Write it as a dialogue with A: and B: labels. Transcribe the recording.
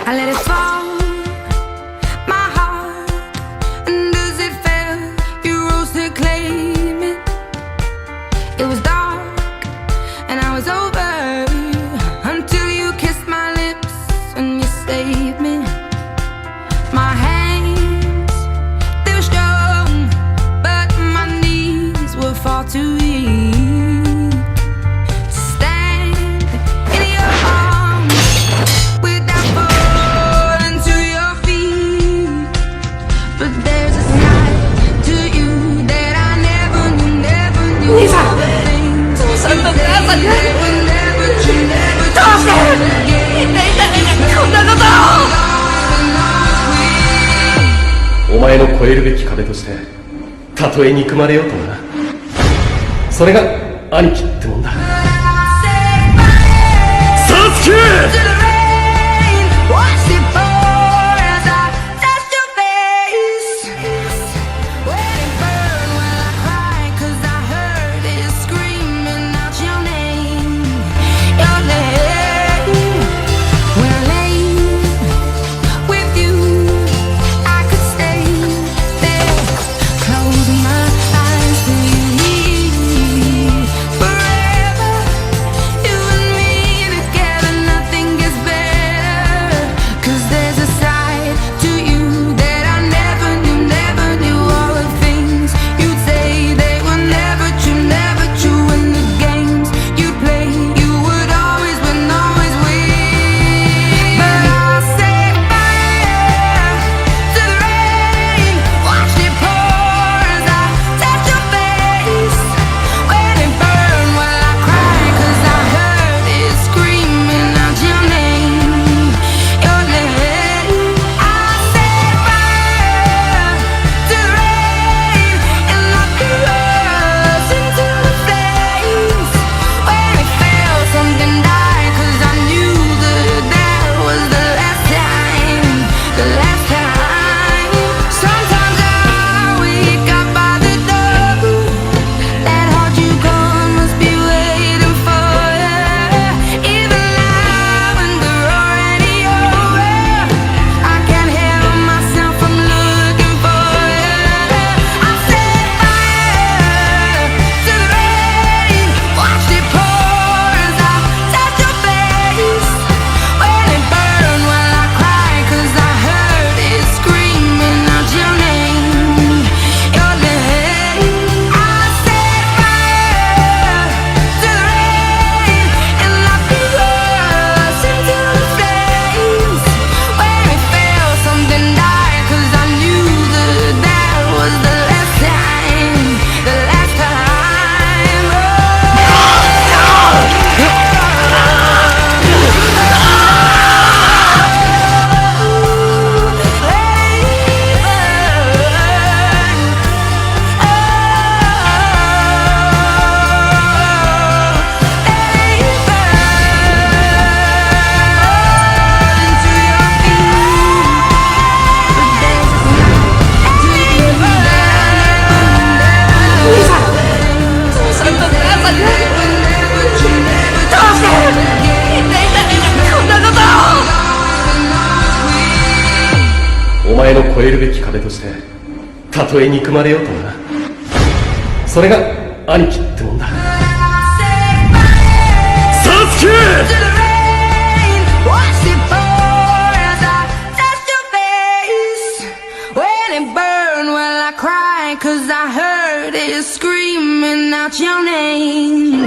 A: I let it fall, my heart, and as it fell, you rose to claim it. It was dark, and I was over, until you kissed my lips and you saved me. My hands, they were strong, but my knees were far too weak. Lisa,
B: お前の越えるべき壁としてたとえ憎まれようともな。それが兄貴ってもんだ。サスケお前の越えるべき壁としてたとえ憎まれようともな。それが兄貴ってもんだ。サスケ
A: Cause I heard it screaming out your name.